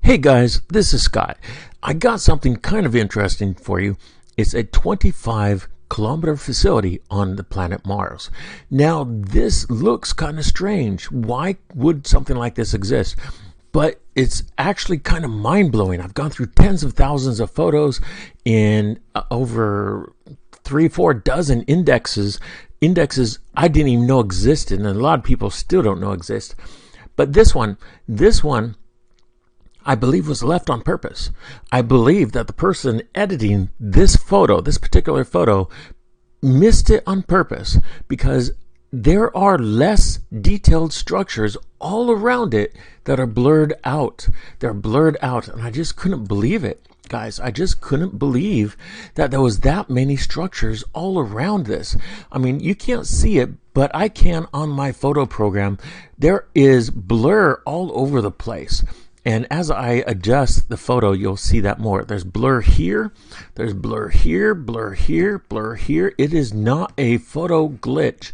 Hey guys, this is Scott. I got something kind of interesting for you. It's a 25-kilometer facility on the planet Mars. Now, this looks kind of strange. Why would something like this exist? But it's actually kind of mind-blowing. I've gone through tens of thousands of photos in over 3-4 dozen indexes I didn't even know existed, and a lot of people still don't know exist. But this one, I believe was left on purpose. I believe that the person editing this particular photo, missed it on purpose because there are less detailed structures all around it that are blurred out. They're blurred out, and I just couldn't believe it. Guys, I just couldn't believe that there was that many structures all around this. I mean, you can't see it, but I can on my photo program. There is blur all over the place. And as I adjust the photo, you'll see that more. There's blur here, there's blur here, blur here, blur here. It is not a photo glitch.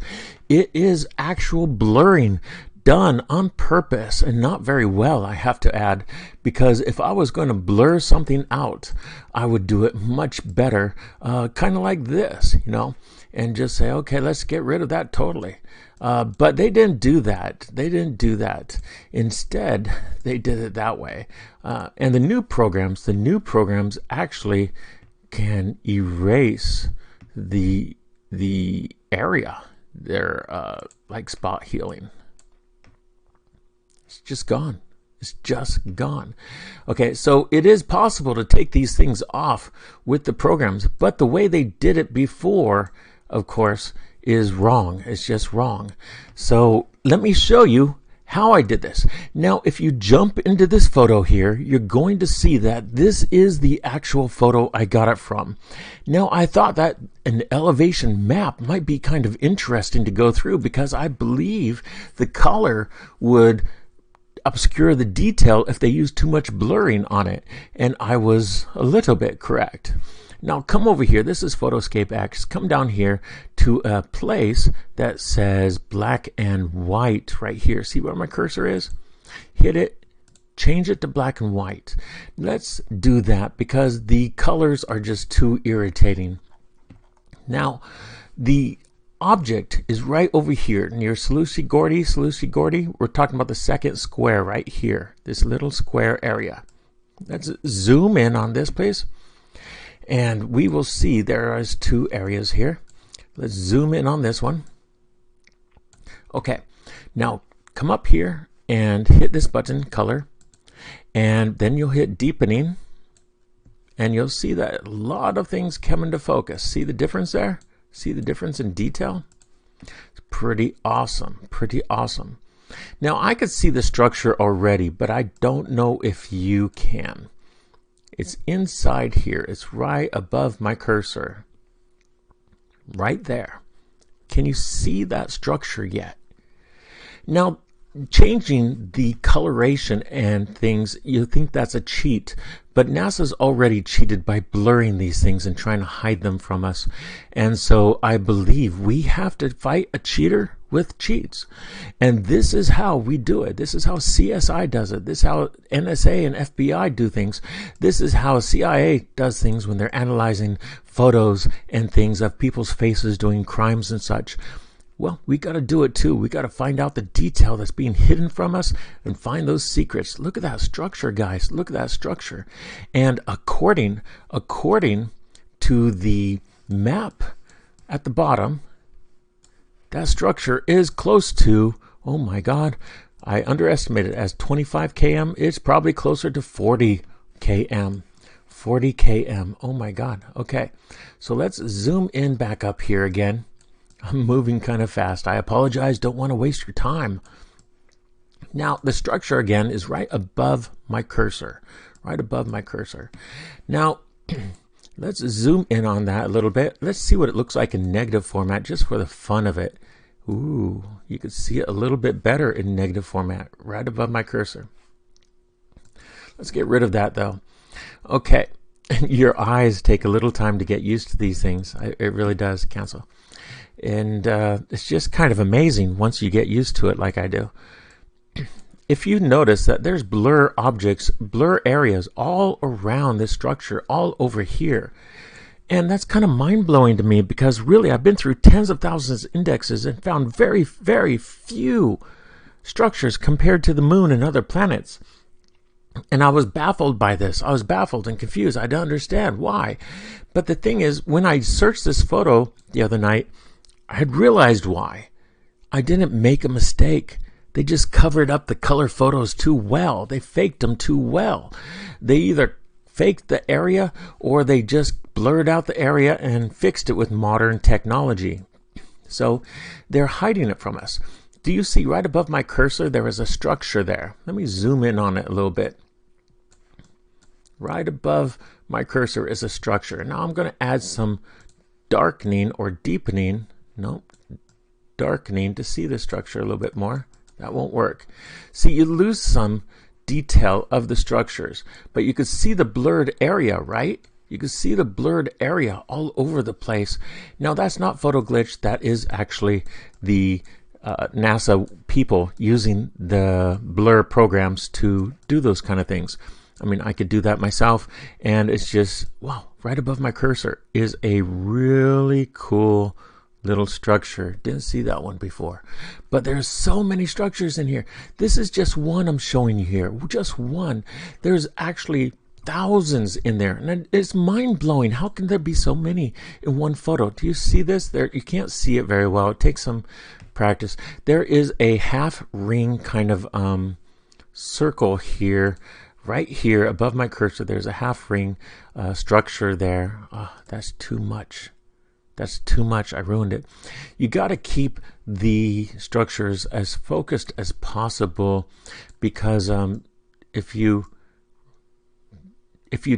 It is actual blurring done on purpose, and not very well, I have to add, because if I was going to blur something out, I would do it much better, kind of like this, and just say, okay, let's get rid of that totally. But they didn't do that. Instead, they did it that way. And the new programs actually can erase the area. They're like spot healing. It's just gone. It's just gone. Okay, so it is possible to take these things off with the programs, but the way they did it before, of course, is wrong. It's just wrong. So let me show you how I did this. Now, if you jump into this photo here, you're going to see that this is the actual photo I got it from. Now, I thought that an elevation map might be kind of interesting to go through because I believe the color would obscure the detail if they used too much blurring on it. And I was a little bit correct. Now come over here. This is Photoscape X. Come down here to a place that says black and white right here. See where my cursor is? Hit it. Change it to black and white. Let's do that because the colors are just too irritating. Now, the object is right over here near Seleucia-Gordy. We're talking about the second square right here. This little square area. Let's zoom in on this, please. And we will see there is two areas here. Let's zoom in on this one. Okay, now come up here and hit this button, color, and then you'll hit deepening, and you'll see that a lot of things come into focus. See the difference there? See the difference in detail? It's pretty awesome, pretty awesome. Now I could see the structure already, but I don't know if you can. It's inside here. It's right above my cursor. Right there. Can you see that structure yet? Now, changing the coloration and things, you think that's a cheat, but NASA's already cheated by blurring these things and trying to hide them from us. And so I believe we have to fight a cheater with cheats. And this is how we do it. This is how CSI does it. This is how NSA and FBI do things. This is how CIA does things when they're analyzing photos and things of people's faces doing crimes and such. Well, we got to do it too. We got to find out the detail that's being hidden from us and find those secrets. Look at that structure, guys. Look at that structure. And according to the map at the bottom, that structure is close to, oh my God, I underestimated it as 25 km. It's probably closer to 40 km. 40 km. Oh my God. Okay. So let's zoom in back up here again. I'm moving kind of fast. I apologize. Don't want to waste your time. Now, the structure again is right above my cursor. Right above my cursor. Now, let's zoom in on that a little bit. Let's see what it looks like in negative format just for the fun of it. Ooh, you can see it a little bit better in negative format right above my cursor. Let's get rid of that though. Okay, your eyes take a little time to get used to these things. It really does. Cancel. And it's just kind of amazing once you get used to it like I do. if you notice that there's blur objects, blur areas all around this structure, all over here. And that's kind of mind-blowing to me, because really I've been through tens of thousands of indexes and found very, very few structures compared to the moon and other planets. And I was baffled by this. I was baffled and confused. I don't understand why. But the thing is, when I searched this photo the other night, I had realized why. I didn't make a mistake. They just covered up the color photos too well. They faked them too well. They either faked the area or they just blurred out the area and fixed it with modern technology. So they're hiding it from us. Do you see right above my cursor there is a structure there? Let me zoom in on it a little bit. Right above my cursor is a structure. Now I'm going to add some darkening or deepening. Nope, darkening to see the structure a little bit more. That won't work. See, you lose some detail of the structures, but you could see the blurred area, right? You can see the blurred area all over the place. Now that's not photo glitch. That is actually the NASA people using the blur programs to do those kind of things. I mean, I could do that myself, and it's just, wow, right above my cursor is a really cool little structure. Didn't see that one before. But there's so many structures in here. This is just one I'm showing you here. Just one. There's actually thousands in there, and it's mind-blowing. How can there be so many in one photo? Do you see this? There, you can't see it very well. It takes some practice. There is a half ring kind of circle here. Right here above my cursor, there's a half ring structure there. Oh, that's too much. That's too much. I ruined it. You got to keep the structures as focused as possible, because if you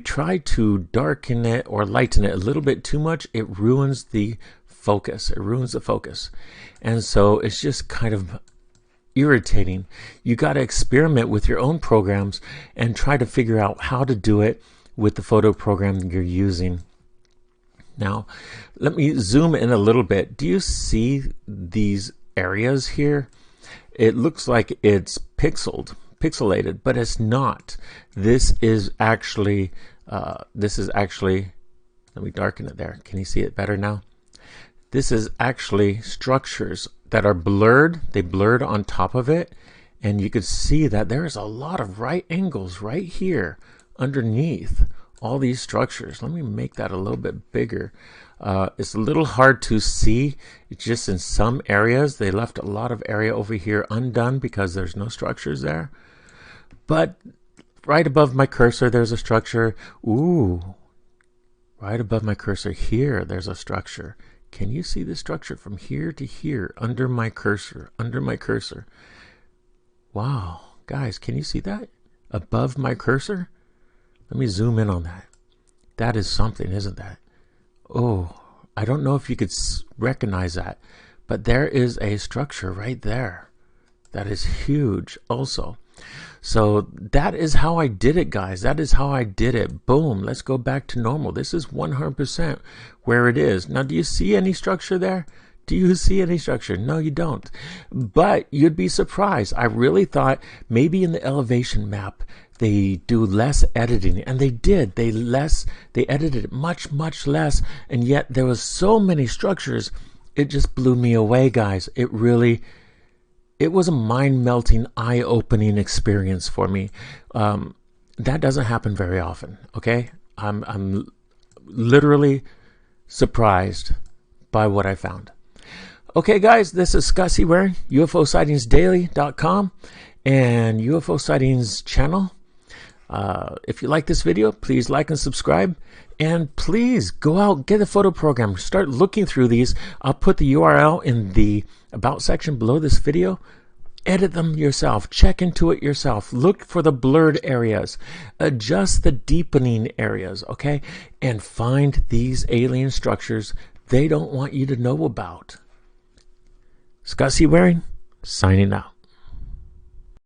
try to darken it or lighten it a little bit too much, it ruins the focus. It ruins the focus. And so it's just kind of irritating. You got to experiment with your own programs and try to figure out how to do it with the photo program that you're using. Now, let me zoom in a little bit. Do you see these areas here? It looks like it's pixelated, but it's not. This is actually, let me darken it there. Can you see it better now? This is actually structures that are blurred. They blurred on top of it, and you could see that there's a lot of right angles right here underneath all these structures. Let me make that a little bit bigger. It's a little hard to see. It's just in some areas they left a lot of area over here undone because there's no structures there. But right above my cursor there's a structure. Ooh, right above my cursor here there's a structure. Can you see the structure from here to here under my cursor? Under my cursor. Wow, guys, can you see that? Above my cursor? Let me zoom in on that. That is something, isn't that? Oh, I don't know if you could recognize that, but there is a structure right there. That is huge also. So that is how I did it, guys. That is how I did it. Boom. Let's go back to normal. This is 100% where it is. Now, do you see any structure there? Do you see any structure? No, you don't. But you'd be surprised. I really thought maybe in the elevation map they do less editing, and they did. They edited it much, much less, and yet there was so many structures. It just blew me away, guys. It was a mind-melting, eye-opening experience for me. That doesn't happen very often, okay? I'm literally surprised by what I found. Okay, guys, this is Scott C. Waring, UFOsightingsdaily.com and UFO Sightings channel. If you like this video, please like and subscribe. And please go out, get a photo program. Start looking through these. I'll put the URL in the About section below this video. Edit them yourself. Check into it yourself. Look for the blurred areas. Adjust the deepening areas, okay? And find these alien structures they don't want you to know about. Scott C. Waring, signing out.